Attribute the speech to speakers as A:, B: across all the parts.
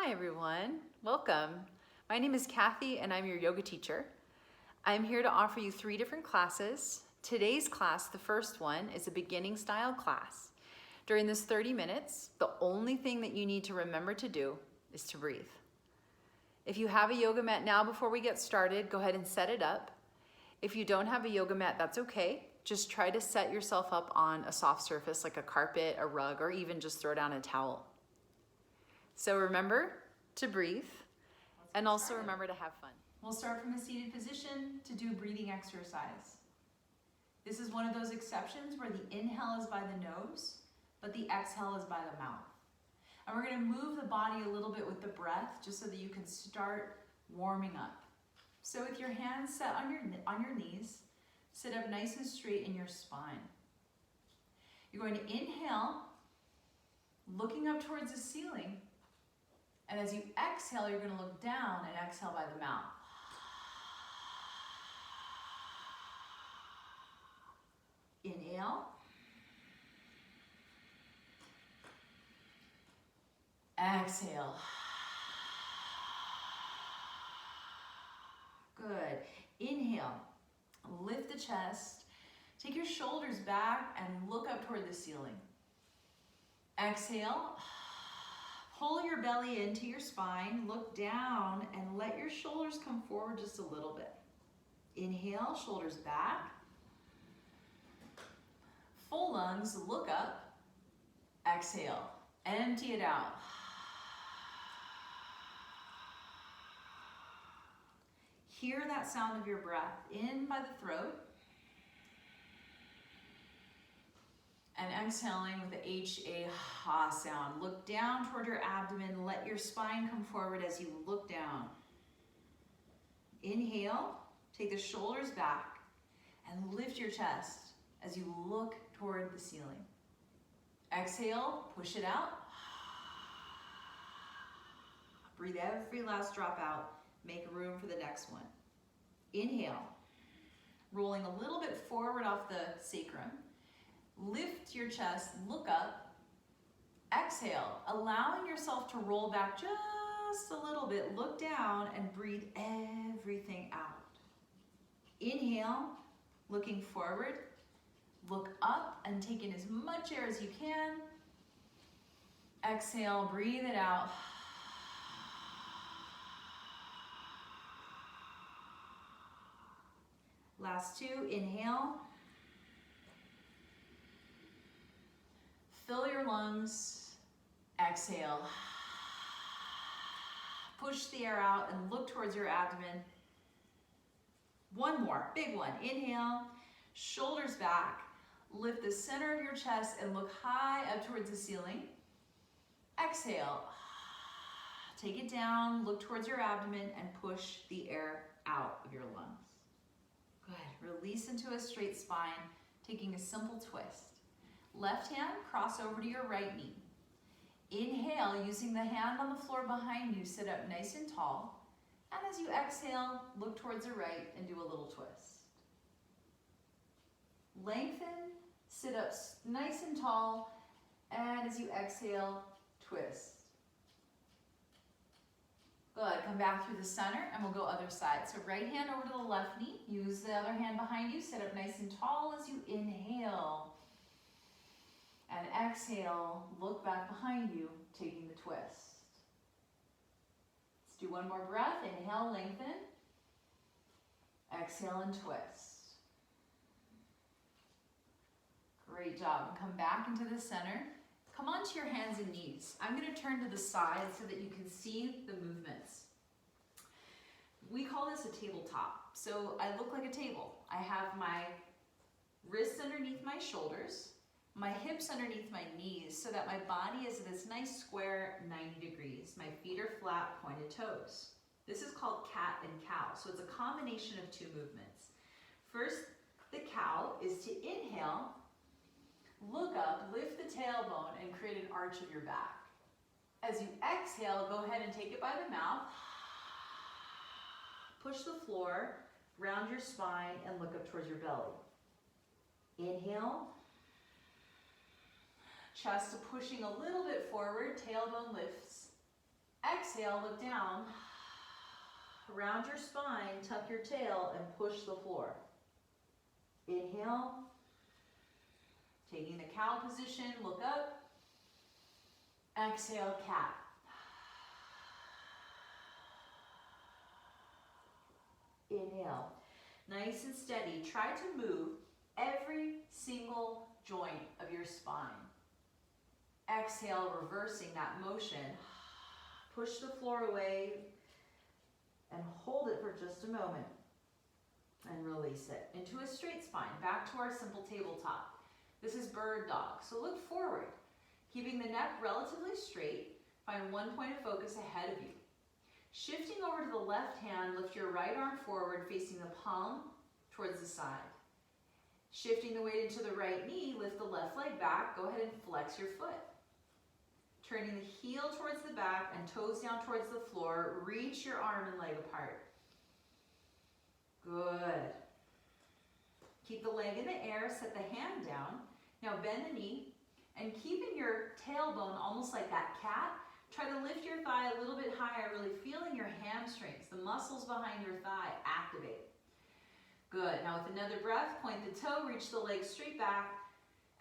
A: Hi everyone, welcome. My name is Cathy and I'm your yoga teacher. I'm here to offer you 3 different classes. Today's class, the first one, is a beginning style class. During this 30 minutes, the only thing that you need to remember to do is to breathe. If you have a yoga mat now before we get started, go ahead and set it up. If you don't have a yoga mat, that's okay. Just try to set yourself up on a soft surface like a carpet, a rug, or even just throw down a towel. So remember to breathe and also remember to have fun.
B: We'll start from a seated position to do a breathing exercise. This is one of those exceptions where the inhale is by the nose, but the exhale is by the mouth. And we're going to move the body a little bit with the breath just so that you can start warming up. So with your hands set on your knees, sit up nice and straight in your spine. You're going to inhale, looking up towards the ceiling. And as you exhale, you're going to look down and exhale by the mouth. Inhale. Exhale. Good. Inhale. Lift the chest. Take your shoulders back and look up toward the ceiling. Exhale. Pull your belly into your spine, look down, and let your shoulders come forward just a little bit. Inhale, shoulders back. Full lungs, look up. Exhale, empty it out. Hear that sound of your breath in by the throat. And exhaling with the H-A-ha sound. Look down toward your abdomen. Let your spine come forward as you look down. Inhale, take the shoulders back and lift your chest as you look toward the ceiling. Exhale, push it out. Breathe every last drop out. Make room for the next one. Inhale, rolling a little bit forward off the sacrum. Lift your chest, look up. Exhale, allowing yourself to roll back just a little bit. Look down and breathe everything out. Inhale, looking forward. Look up and take in as much air as you can. Exhale, breathe it out. Last 2, inhale. Fill your lungs, exhale. Push the air out and look towards your abdomen. One more, big one. Inhale, shoulders back. Lift the center of your chest and look high up towards the ceiling. Exhale. Take it down, look towards your abdomen and push the air out of your lungs. Good, release into a straight spine, taking a simple twist. Left hand, cross over to your right knee. Inhale, using the hand on the floor behind you, sit up nice and tall. And as you exhale, look towards the right and do a little twist. Lengthen, sit up nice and tall, and as you exhale, twist. Good, come back through the center and we'll go other side. So right hand over to the left knee, use the other hand behind you, sit up nice and tall as you inhale. And exhale, look back behind you, taking the twist. Let's do one more breath. Inhale, lengthen. Exhale and twist. Great job. And come back into the center. Come onto your hands and knees. I'm going to turn to the side so that you can see the movements. We call this a tabletop. So I look like a table. I have my wrists underneath my shoulders, my hips underneath my knees so that my body is this nice square 90 degrees. My feet are flat, pointed toes. This is called cat and cow. So it's a combination of 2 movements. First, the cow is to inhale, look up, lift the tailbone and create an arch of your back. As you exhale, go ahead and take it by the mouth. Push the floor, round your spine and look up towards your belly. Inhale. Chest pushing a little bit forward, tailbone lifts. Exhale. exhale, look down. Round your spine, tuck your tail, and push the floor. Inhale. Taking the cow position, look up. Exhale, cat. Inhale. Nice and steady. Try to move every single joint of your spine. Exhale, reversing that motion. Push the floor away and hold it for just a moment. And release it into a straight spine. Back to our simple tabletop. This is bird dog. So look forward. Keeping the neck relatively straight. Find one point of focus ahead of you. Shifting over to the left hand, lift your right arm forward, facing the palm towards the side. Shifting the weight into the right knee, lift the left leg back. Go ahead and flex your foot. Turning the heel towards the back and toes down towards the floor. Reach your arm and leg apart. Good. Keep the leg in the air, set the hand down. Now bend the knee and keeping your tailbone almost like that cat, try to lift your thigh a little bit higher, really feeling your hamstrings, the muscles behind your thigh activate. Good. Now with another breath, point the toe, reach the leg straight back.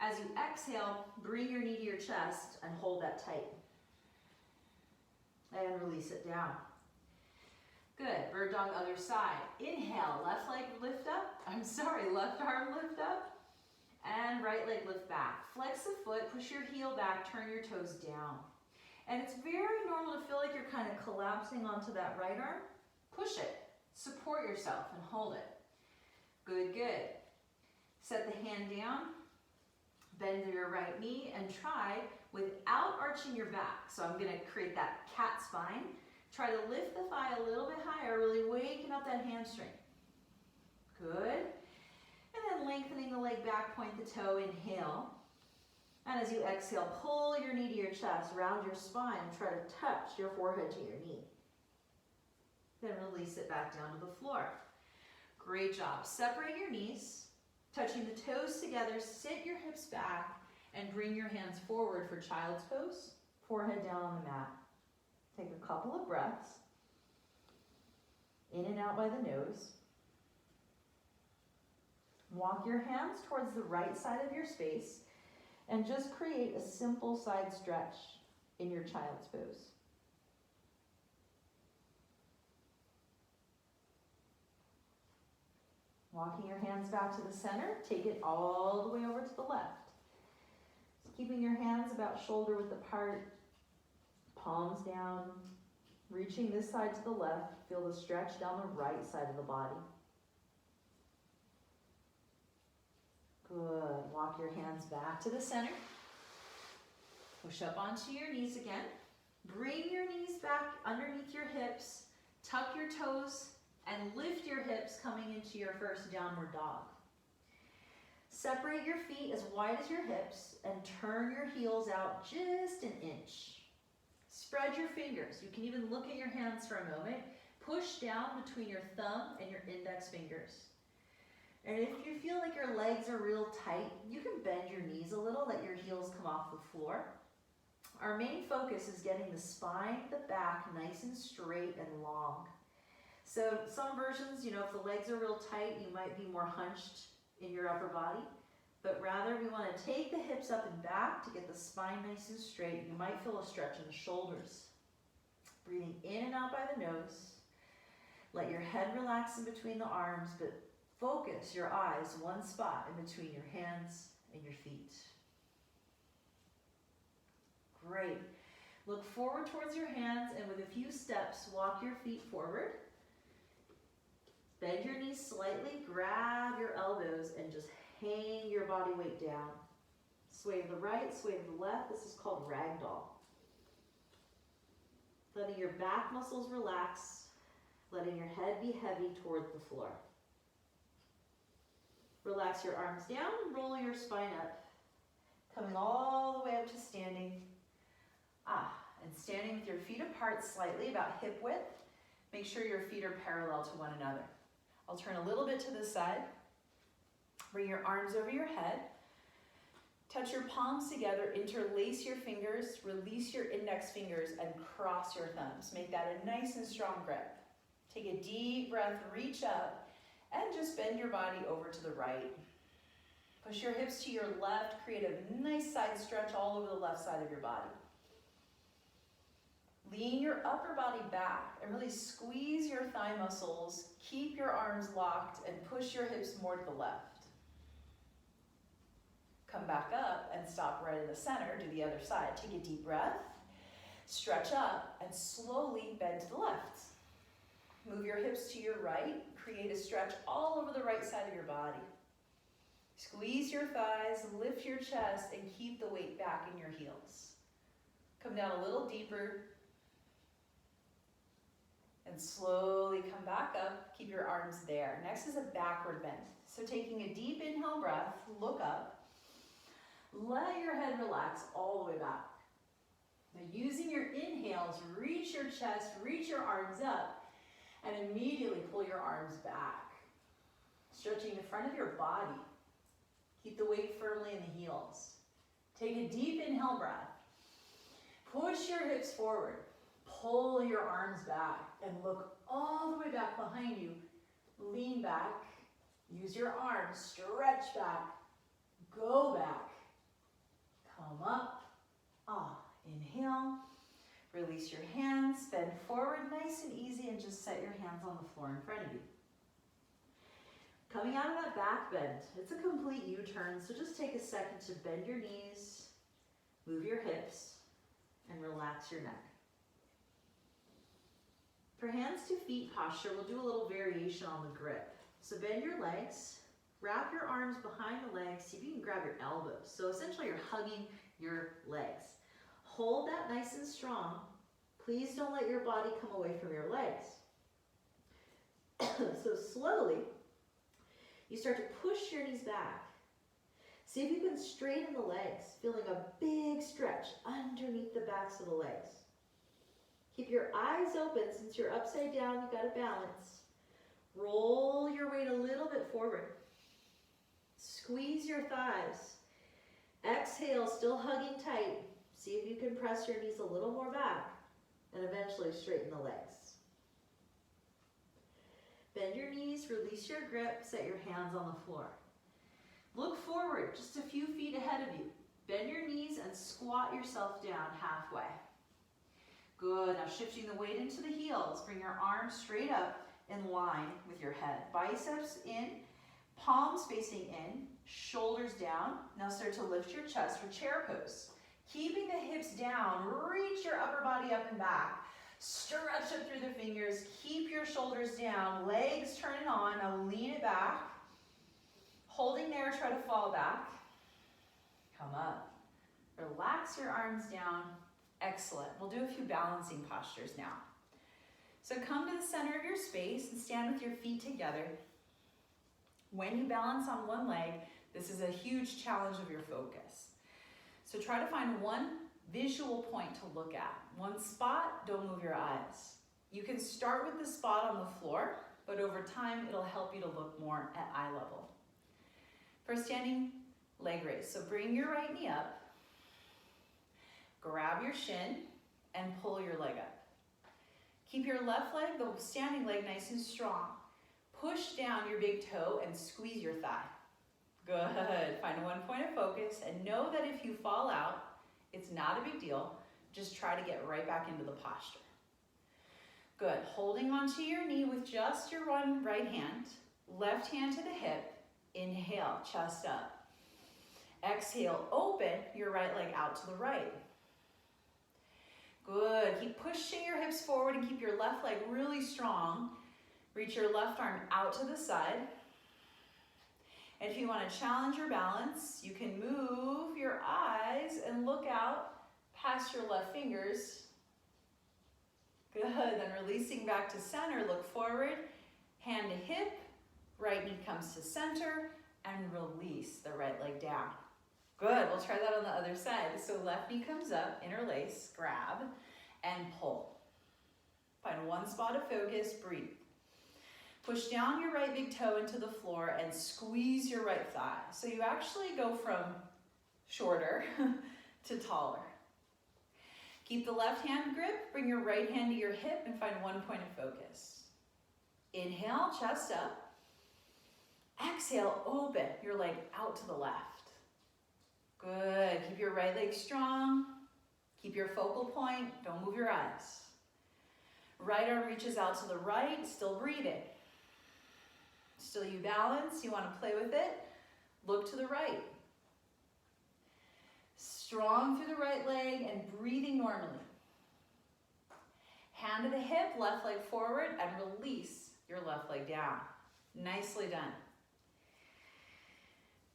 B: As you exhale, bring your knee to your chest and hold that tight. And release it down. Good. Bird dog, other side. Inhale, left arm lift up. And right leg lift back. Flex the foot, push your heel back, turn your toes down. And it's very normal to feel like you're kind of collapsing onto that right arm. Push it. Support yourself and hold it. Good, good. Set the hand down. Bend your right knee and try without arching your back. So I'm going to create that cat spine. Try to lift the thigh a little bit higher, really waking up that hamstring. Good. And then lengthening the leg back, point the toe, inhale. And as you exhale, pull your knee to your chest, round your spine, try to touch your forehead to your knee. Then release it back down to the floor. Great job. Separate your knees, touching the toes together, sit your hips back, and bring your hands forward for child's pose, forehead down on the mat. Take a couple of breaths, in and out by the nose. Walk your hands towards the right side of your space and just create a simple side stretch in your child's pose. Walking your hands back to the center, take it all the way over to the left. So keeping your hands about shoulder width apart, palms down, reaching this side to the left, feel the stretch down the right side of the body. Good. Walk your hands back to the center. Push up onto your knees again. Bring your knees back underneath your hips. Tuck your toes and lift your hips coming into your first downward dog. Separate your feet as wide as your hips and turn your heels out just an inch. Spread your fingers. You can even look at your hands for a moment. Push down between your thumb and your index fingers. And if you feel like your legs are real tight, you can bend your knees a little, let your heels come off the floor. Our main focus is getting the spine, the back nice and straight and long. So some versions, if the legs are real tight, you might be more hunched in your upper body. But rather, we want to take the hips up and back to get the spine nice and straight. You might feel a stretch in the shoulders. Breathing in and out by the nose. Let your head relax in between the arms, but focus your eyes one spot in between your hands and your feet. Great. Look forward towards your hands, and with a few steps, walk your feet forward. Bend your knees slightly, grab your elbows, and just hang your body weight down. Sway to the right, sway to the left. This is called ragdoll. Letting your back muscles relax, letting your head be heavy toward the floor. Relax your arms down, roll your spine up. Coming all the way up to standing. And standing with your feet apart slightly, about hip width. Make sure your feet are parallel to one another. I'll turn a little bit to the side. Bring your arms over your head.
A: Touch your palms together, interlace your fingers, release your index fingers, and cross your thumbs. Make that a nice and strong grip. Take a deep breath, reach up, and just bend your body over to the right. Push your hips to your left, create a nice side stretch all over the left side of your body. Lean your upper body back and really squeeze your thigh muscles. Keep your arms locked and push your hips more to the left. Come back up and stop right in the center. Do the other side. Take a deep breath, stretch up, and slowly bend to the left. Move your hips to your right. Create a stretch all over the right side of your body. Squeeze your thighs, lift your chest, and keep the weight back in your heels. Come down a little deeper. And slowly come back up. Keep your arms there. Next is a backward bend. So taking a deep inhale breath, look up. Let your head relax all the way back. Now using your inhales, reach your chest, reach your arms up, and immediately pull your arms back. Stretching the front of your body. Keep the weight firmly in the heels. Take a deep inhale breath. Push your hips forward. Pull your arms back and look all the way back behind you. Lean back. Use your arms. Stretch back. Go back. Come up. Inhale. Release your hands. Bend forward nice and easy and just set your hands on the floor in front of you. Coming out of that back bend, it's a complete U-turn, so just take a second to bend your knees, move your hips, and relax your neck. For hands to feet posture, we'll do a little variation on the grip. So bend your legs, wrap your arms behind the legs, see if you can grab your elbows. So essentially you're hugging your legs. Hold that nice and strong. Please don't let your body come away from your legs. So slowly, you start to push your knees back. See if you can straighten the legs, feeling a big stretch underneath the backs of the legs. Keep your eyes open. Since you're upside down, you got to balance. Roll your weight a little bit forward. Squeeze your thighs. Exhale, still hugging tight. See if you can press your knees a little more back and eventually straighten the legs. Bend your knees, release your grip, set your hands on the floor. Look forward, just a few feet ahead of you. Bend your knees and squat yourself down halfway. Good, now shifting the weight into the heels. Bring your arms straight up in line with your head. Biceps in, palms facing in, shoulders down. Now start to lift your chest for chair pose. Keeping the hips down, reach your upper body up and back. Stretch up through the fingers, keep your shoulders down, legs turning on, now lean it back. Holding there, try to fall back. Come up. Relax your arms down. Excellent. We'll do a few balancing postures now. So come to the center of your space and stand with your feet together. When you balance on one leg, this is a huge challenge of your focus. So try to find one visual point to look at. One spot, don't move your eyes. You can start with the spot on the floor, but over time it'll help you to look more at eye level. For standing leg raise, so bring your right knee up, grab your shin, and pull your leg up. Keep your left leg, the standing leg, nice and strong. Push down your big toe and squeeze your thigh. Good. Find one point of focus and know that if you fall out, it's not a big deal. Just try to get right back into the posture. Good. Holding onto your knee with just your one right hand, left hand to the hip. Inhale, chest up. Exhale, open your right leg out to the right. Good. Keep pushing your hips forward and keep your left leg really strong. Reach your left arm out to the side. And if you want to challenge your balance, you can move your eyes and look out past your left fingers. Good. Then releasing back to center, look forward, hand to hip, right knee comes to center, and release the right leg down. Good. We'll try that on the other side. So left knee comes up, interlace, grab, and pull. Find one spot of focus, breathe. Push down your right big toe into the floor and squeeze your right thigh. So you actually go from shorter to taller. Keep the left hand grip, bring your right hand to your hip and find one point of focus. Inhale, chest up. Exhale, open your leg out to the left. Good, keep your right leg strong. Keep your focal point, don't move your eyes. Right arm reaches out to the right, still breathing. Still you balance, you want to play with it, look to the right. Strong through the right leg and breathing normally. Hand to the hip, left leg forward and release your left leg down. Nicely done.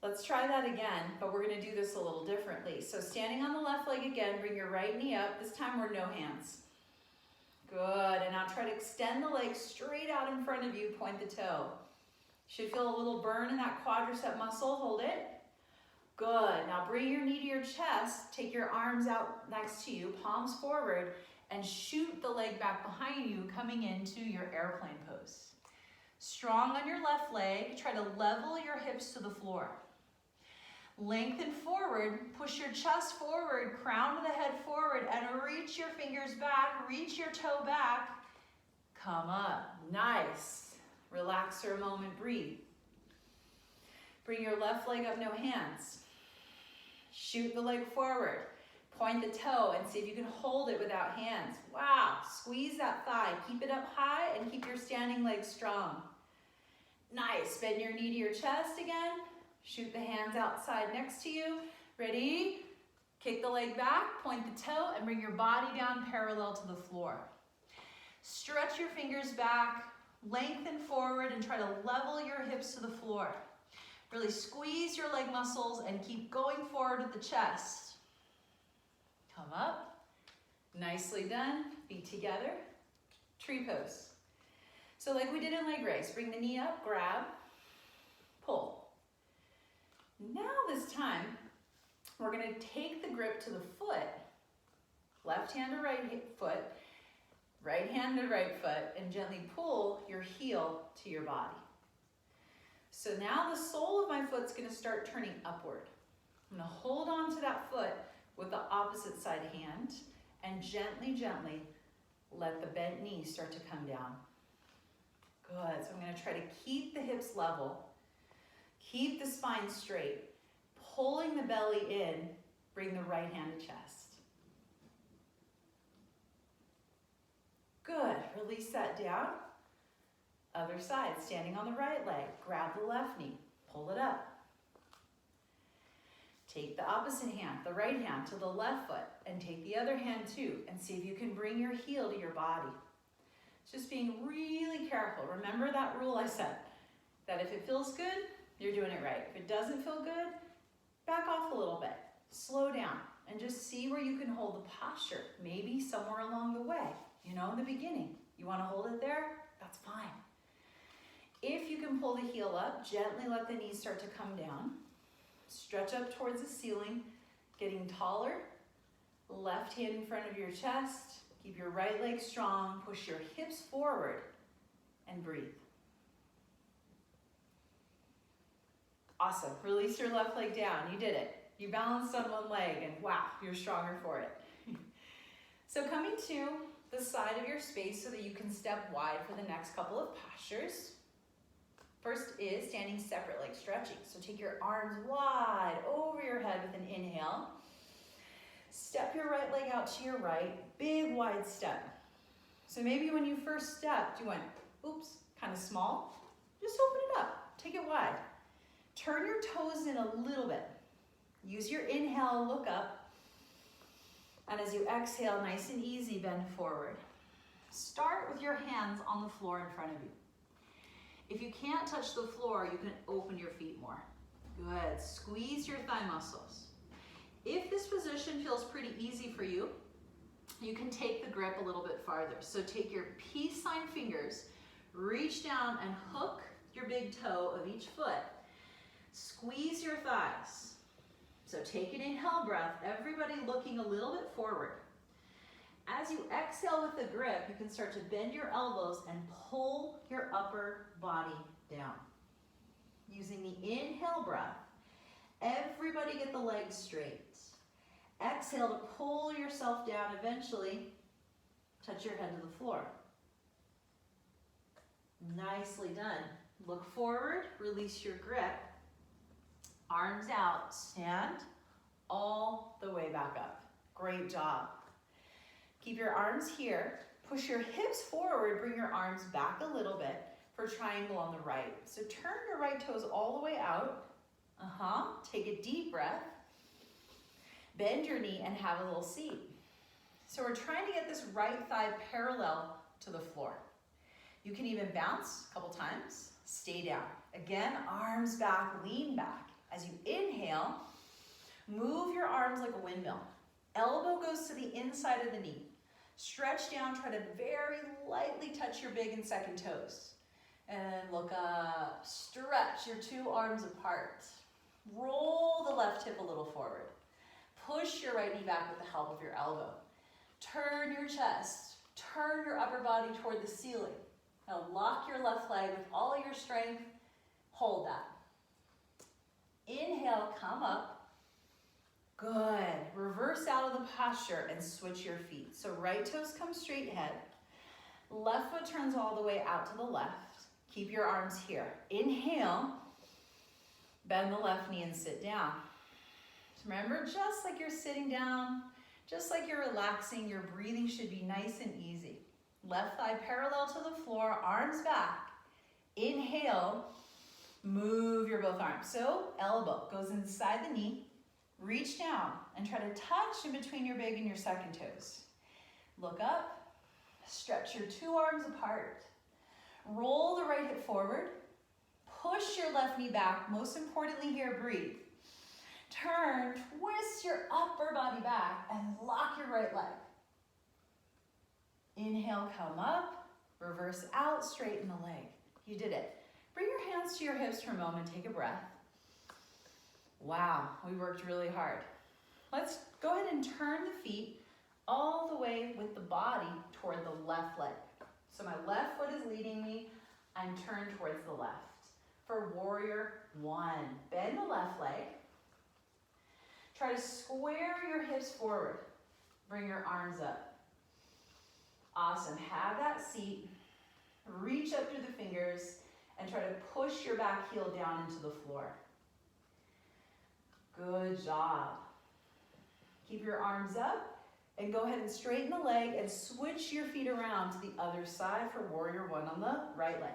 A: Let's try that again, but we're gonna do this a little differently. So standing on the left leg again, bring your right knee up. This time we're no hands. Good, and now try to extend the leg straight out in front of you, point the toe. Should feel a little burn in that quadricep muscle, hold it. Good, now bring your knee to your chest, take your arms out next to you, palms forward, and shoot the leg back behind you, coming into your airplane pose. Strong on your left leg, try to level your hips to the floor. Lengthen forward, push your chest forward, crown to the head forward, and reach your fingers back, reach your toe back. Come up, nice. Relax for a moment, breathe. Bring your left leg up, no hands. Shoot the leg forward. Point the toe and see if you can hold it without hands. Wow, squeeze that thigh. Keep it up high and keep your standing leg strong. Nice, bend your knee to your chest again. Shoot the hands outside next to you. Ready? Kick the leg back, point the toe, and bring your body down parallel to the floor. Stretch your fingers back, lengthen forward, and try to level your hips to the floor. Really squeeze your leg muscles and keep going forward with the chest. Come up. Nicely done. Feet together. Tree pose. So like we did in leg raise, bring the knee up, grab, pull. Now this time, we're gonna take the grip to the foot, left hand to right foot, right hand to right foot, and gently pull your heel to your body. So now the sole of my foot's gonna start turning upward. I'm gonna hold on to that foot with the opposite side hand and gently, gently let the bent knee start to come down. Good, so I'm gonna try to keep the hips level, keep the spine straight, pulling the belly in, bring the right hand to chest. Good, release that down. Other side, standing on the right leg, grab the left knee, pull it up. Take the opposite hand, the right hand, to the left foot, and take the other hand too, and see if you can bring your heel to your body. Just being really careful. Remember that rule I said, that if it feels good, you're doing it right. If it doesn't feel good, back off a little bit, slow down, and just see where you can hold the posture, maybe somewhere along the way. You know, in the beginning, you wanna hold it there? That's fine. If you can pull the heel up, gently let the knees start to come down. Stretch up towards the ceiling, getting taller. Left hand in front of your chest. Keep your right leg strong. Push your hips forward and breathe. Awesome. Release your left leg down. You did it. You balanced on one leg and wow, you're stronger for it. So coming to the side of your space so that you can step wide for the next couple of postures. First is standing separate leg stretching. So take your arms wide over your head with an inhale. Step your right leg out to your right, big wide step. So maybe when you first stepped, you went, oops, kind of small. Just open it up, take it wide. Turn your toes in a little bit. Use your inhale, look up. And as you exhale, nice and easy, bend forward. Start with your hands on the floor in front of you. If you can't touch the floor, you can open your feet more. Good, squeeze your thigh muscles. If this position feels pretty easy for you, you can take the grip a little bit farther. So take your peace sign fingers, reach down and hook your big toe of each foot. Squeeze your thighs. So take an inhale breath, everybody looking a little bit forward. As you exhale with the grip, you can start to bend your elbows and pull your upper body down. Using the inhale breath, Everybody get the legs straight. Exhale to pull yourself down. Eventually, touch your head to the floor. Nicely done. Look forward, release your grip. Arms out, stand all the way back up. Great job. Keep your arms here. Push your hips forward, bring your arms back a little bit for triangle on the right. So turn your right toes all the way out. Take a deep breath. Bend your knee and have a little seat. So we're trying to get this right thigh parallel to the floor. You can even bounce a couple times. Stay down. Again, arms back, lean back. As you inhale, move your arms like a windmill. Elbow goes to the inside of the knee. Stretch down, try to very lightly touch your big and second toes. And look up, stretch your two arms apart. Roll the left hip a little forward. Push your right knee back with the help of your elbow. Turn your chest, turn your upper body toward the ceiling. Now lock your left leg with all your strength. Hold that. Inhale, come up. Good. Reverse out of the posture and switch your feet. So right toes come straight ahead. Left foot turns all the way out to the left. Keep your arms here. Inhale, bend the left knee and sit down. Remember, just like you're sitting down, just like you're relaxing, your breathing should be nice and easy. Left thigh parallel to the floor, arms back. Inhale, move your both arms. So elbow goes inside the knee, reach down and try to touch in between your big and your second toes. Look up, stretch your two arms apart. Roll the right hip forward, push your left knee back. Most importantly here, breathe. Turn, twist your upper body back and lock your right leg. Inhale, come up, reverse out, straighten the leg. You did it. Bring your hands to your hips for a moment, take a breath. Wow, we worked really hard. Let's go ahead and turn the feet all the way with the body toward the left leg. So my left foot is leading me, I'm turned towards the left. For warrior one, bend the left leg. Try to square your hips forward. Bring your arms up. Awesome, have that seat. Reach up through the fingers and try to push your back heel down into the floor. Good job. Keep your arms up and go ahead and straighten the leg and switch your feet around to the other side for warrior one on the right leg.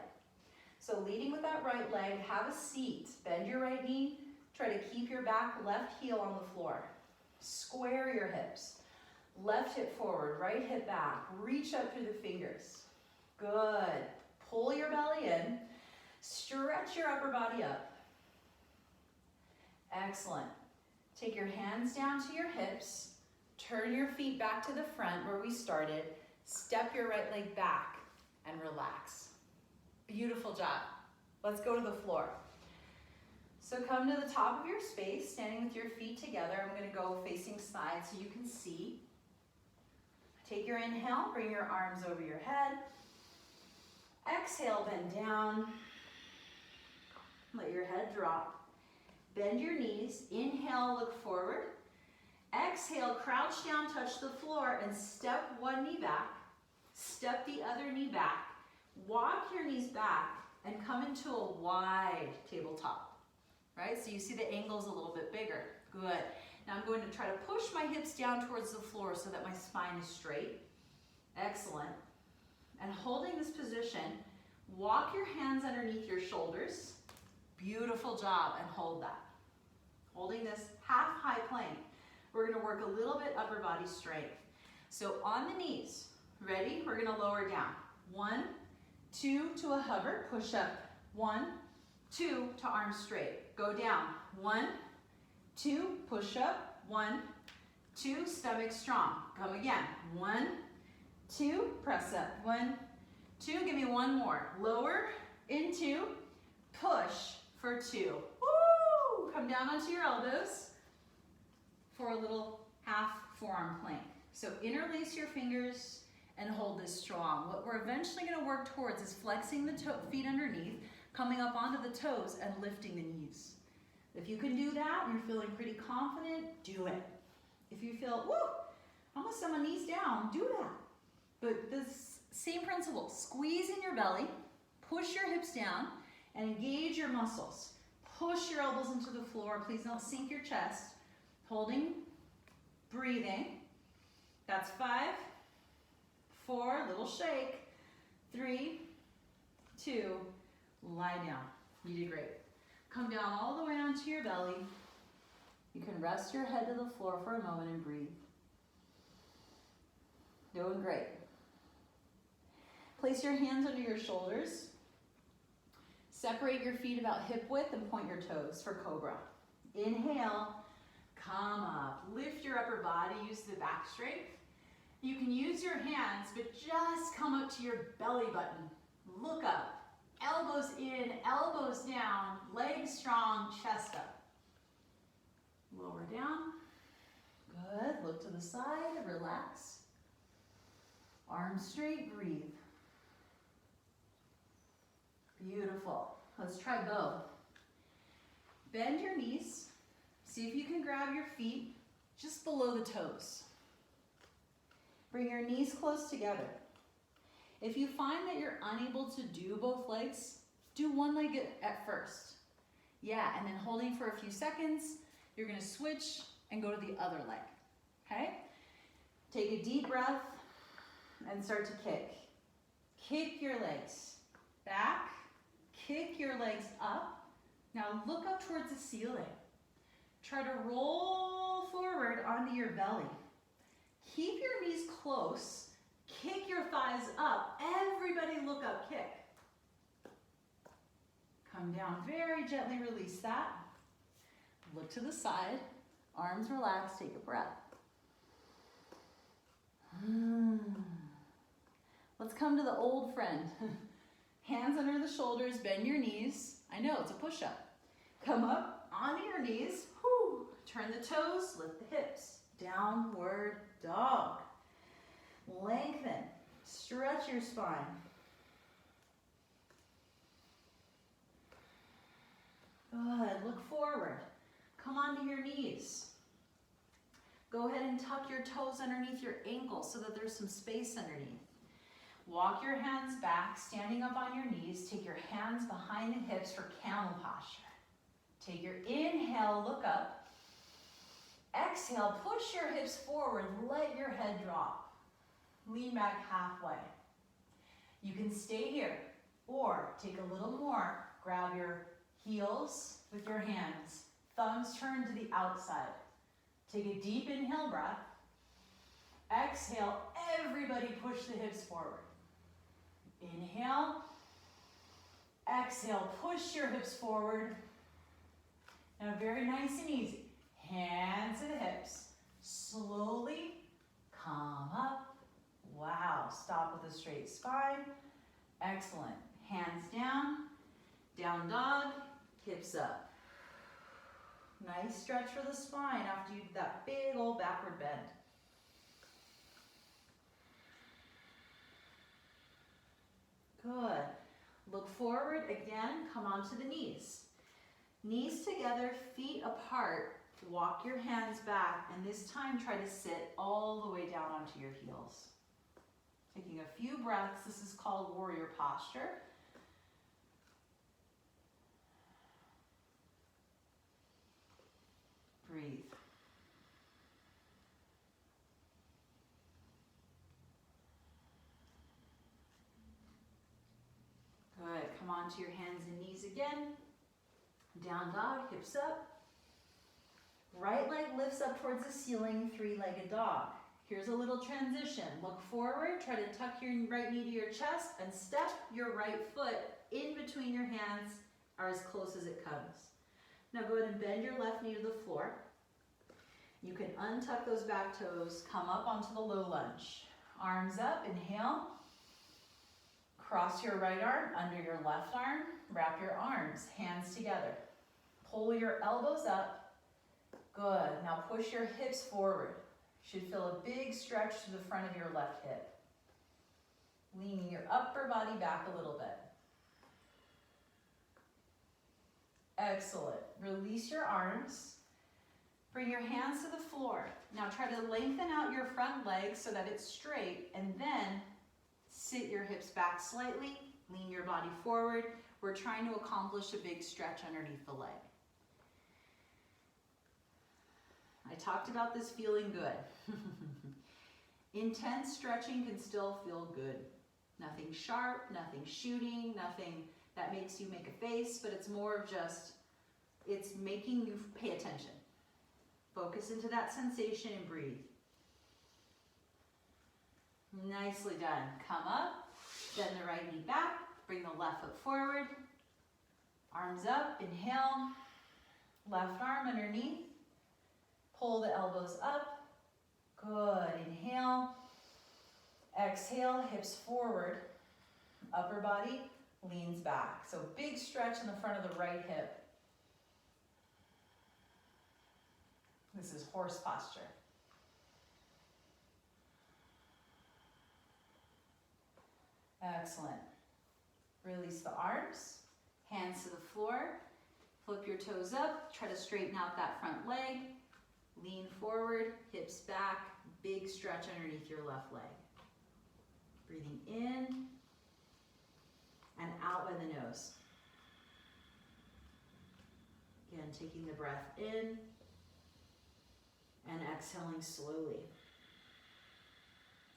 A: So leading with that right leg, have a seat. Bend your right knee. Try to keep your back left heel on the floor. Square your hips. Left hip forward, right hip back. Reach up through the fingers. Good. Pull your belly in. Stretch your upper body up. Excellent. Take your hands down to your hips. Turn your feet back to the front where we started. Step your right leg back and relax. Beautiful job. Let's go to the floor. So come to the top of your space, standing with your feet together. I'm going to go facing side so you can see. Take your inhale, bring your arms over your head. Exhale, bend down. Let your head drop. Bend your knees. Inhale, look forward. Exhale, crouch down, touch the floor, and step one knee back. Step the other knee back. Walk your knees back and come into a wide tabletop. Right? So you see the angle's a little bit bigger. Good. Now I'm going to try to push my hips down towards the floor so that my spine is straight. Excellent. And holding this position, walk your hands underneath your shoulders. Beautiful job, and hold that. Holding this half high plank. We're going to work a little bit upper body strength. So on the knees, ready? We're going to lower down. 1, 2 to a hover, push up. 1, 2 to arms straight. Go down. 1, 2, push up. 1, 2, stomach strong. Come again. 1, 2, press up. 1, 2, give me one more. Lower, into, push for 2. Woo! Come down onto your elbows for a little half forearm plank. So interlace your fingers and hold this strong. What we're eventually going to work towards is flexing the feet underneath, coming up onto the toes and lifting the knees.
B: If you can do that and you're feeling pretty confident, do it. If you feel, woo, I almost set my knees down, do that. But this same principle, squeeze in your belly, push your hips down, and engage your muscles. Push your elbows into the floor. Please don't sink your chest. Holding, breathing. That's 5, 4, little shake, 3, 2, lie down. You did great. Come down all the way onto your belly. You can rest your head to the floor for a moment and breathe. Doing great. Place your hands under your shoulders. Separate your feet about hip width and point your toes for cobra. Inhale, come up. Lift your upper body, use the back strength. You can use your hands, but just come up to your belly button. Look up. Elbows in, elbows down, legs strong, chest up. Lower down. Good. Look to the side, relax. Arms straight, breathe. Beautiful. Let's try bow. Bend your knees. See if you can grab your feet just below the toes. Bring your knees close together. If you find that you're unable to do both legs, do one leg at first. Yeah, and then holding for a few seconds, you're gonna switch and go to the other leg, okay? Take a deep breath and start to kick. Kick your legs back, kick your legs up. Now look up towards the ceiling. Try to roll forward onto your belly. Keep your knees close. Kick your thighs up. Everybody look up, kick. Come down, very gently release that. Look to the side. Arms relaxed, take a breath. Let's come to the old friend. Hands under the shoulders, bend your knees. I know, it's a push-up. Come up onto your knees. Whew. Turn the toes, lift the hips. Downward dog. Lengthen, stretch your spine. Good, look forward. Come onto your knees. Go ahead and tuck your toes underneath your ankles so that there's some space underneath. Walk your hands back, standing up on your knees. Take your hands behind the hips for camel posture. Take your inhale, look up. Exhale, push your hips forward, let your head drop. Lean back halfway. You can stay here or take a little more. Grab your heels with your hands. Thumbs turn to the outside. Take a deep inhale breath. Exhale, everybody push the hips forward. Inhale. Exhale, push your hips forward. Now very nice and easy. Hands to the hips. Slowly come up. Wow, stop with a straight spine. Excellent. Hands down, down dog, hips up. Nice stretch for the spine after you do that big old backward bend. Good. Look forward again, come onto the knees. Knees together, feet apart. Walk your hands back, and this time try to sit all the way down onto your heels. Taking a few breaths, this is called warrior posture. Breathe. Good, come onto your hands and knees again. Down dog, hips up. Right leg lifts up towards the ceiling, three-legged dog. Here's a little transition. Look forward, try to tuck your right knee to your chest and step your right foot in between your hands or as close as it comes. Now go ahead and bend your left knee to the floor. You can untuck those back toes, come up onto the low lunge. Arms up, inhale. Cross your right arm under your left arm. Wrap your arms, hands together. Pull your elbows up. Good. Now push your hips forward. Should feel a big stretch to the front of your left hip. Leaning your upper body back a little bit. Excellent. Release your arms. Bring your hands to the floor. Now try to lengthen out your front leg so that it's straight, and then sit your hips back slightly, lean your body forward. We're trying to accomplish a big stretch underneath the leg. I talked about this feeling good. Intense stretching can still feel good. Nothing sharp, nothing shooting, nothing that makes you make a face, but it's more of just, it's making you pay attention. Focus into that sensation and breathe. Nicely done. Come up, bend the right knee back, bring the left foot forward, arms up, inhale, left arm underneath, pull the elbows up, good, inhale, exhale, hips forward, upper body leans back. So big stretch in the front of the right hip. This is horse posture. Excellent. Release the arms, hands to the floor, flip your toes up, try to straighten out that front leg, lean forward, hips back, big stretch underneath your left leg. Breathing in and out by the nose. Again, taking the breath in and exhaling slowly.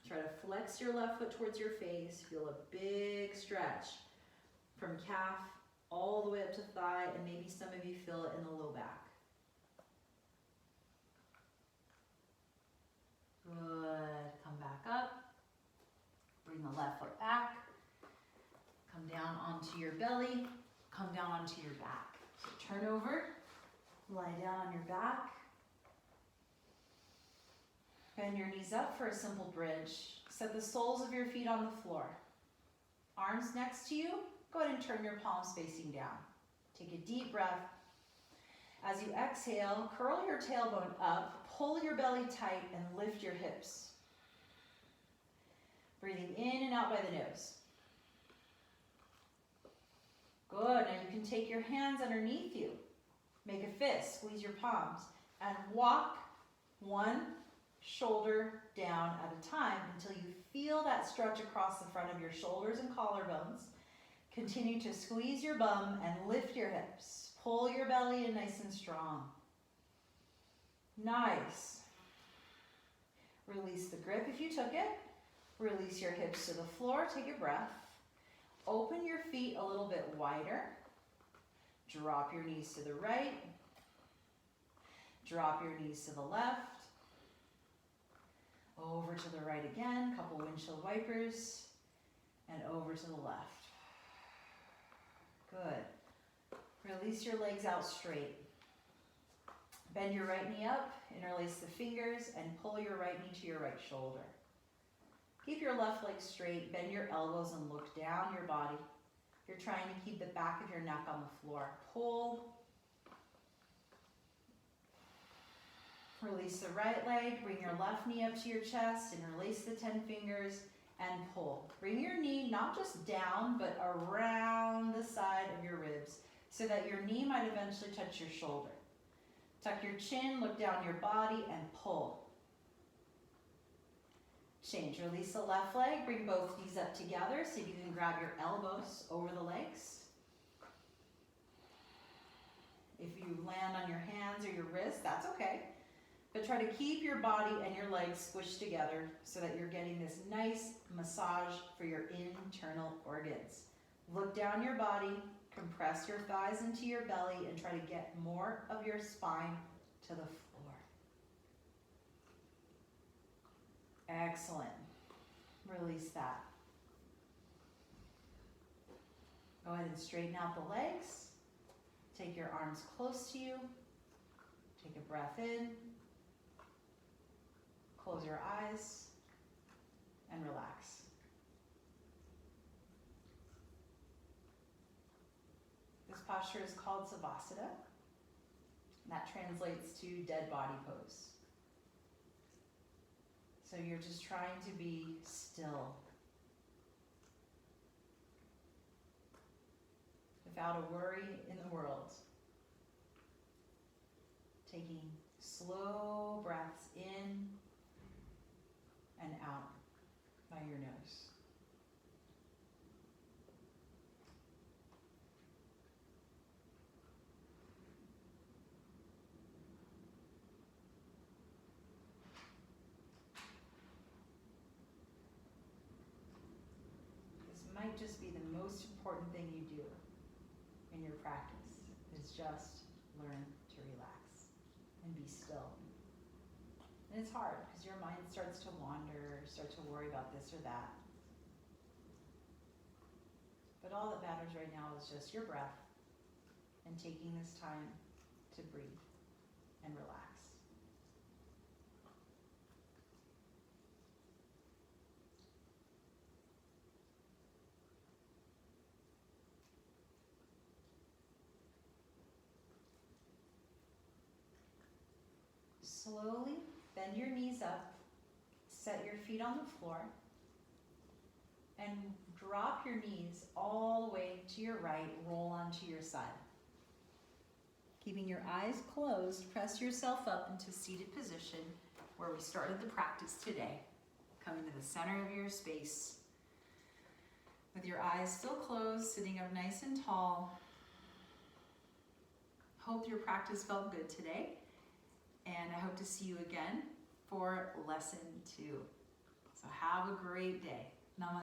B: Try to flex your left foot towards your face. Feel a big stretch from calf all the way up to thigh, and maybe some of you feel it in the low back. Good. Come back up. Bring the left foot back. Come down onto your belly. Come down onto your back. So turn over. Lie down on your back. Bend your knees up for a simple bridge. Set the soles of your feet on the floor. Arms next to you. Go ahead and turn your palms facing down. Take a deep breath. As you exhale, curl your tailbone up, pull your belly tight, and lift your hips. Breathing in and out by the nose. Good. Now you can take your hands underneath you. Make a fist, squeeze your palms, and walk one shoulder down at a time until you feel that stretch across the front of your shoulders and collarbones. Continue to squeeze your bum and lift your hips. Pull your belly in nice and strong. Nice. Release the grip if you took it. Release your hips to the floor. Take a breath. Open your feet a little bit wider. Drop your knees to the right. Drop your knees to the left. Over to the right again, couple windshield wipers, and over to the left. Good. Release your legs out straight. Bend your right knee up, interlace the fingers, and pull your right knee to your right shoulder. Keep your left leg straight, bend your elbows and look down your body. You're trying to keep the back of your neck on the floor. Pull. Release the right leg, bring your left knee up to your chest, interlace the 10 fingers, and pull. Bring your knee not just down, but around the side of your ribs so that your knee might eventually touch your shoulder. Tuck your chin, look down your body, and pull. Change. Release the left leg, bring both knees up together so you can grab your elbows over the legs. If you land on your hands or your wrists, that's okay. But try to keep your body and your legs squished together so that you're getting this nice massage for your internal organs. Look down your body, compress your thighs into your belly, and try to get more of your spine to the floor. Excellent. Release that. Go ahead and straighten out the legs. Take your arms close to you. Take a breath in. Close your eyes and relax. This posture is called Savasana. That translates to dead body pose. So you're just trying to be still. Without a worry in the world.
A: Taking slow breaths in and out by your nose. This might just be the most important thing you do in your practice, is just learn to relax and be still. And it's hard because your mind starts to wander, start to worry about this or that. But all that matters right now is just your breath and taking this time to breathe and relax. Slowly bend your knees up, set your feet on the floor, and drop your knees all the way to your right, roll onto your side. Keeping your eyes closed, press yourself up into seated position where we started the practice today. Coming to the center of your space. With your eyes still closed, sitting up nice and tall. Hope your practice felt good today. And I hope to see you again for lesson 2. So have a great day.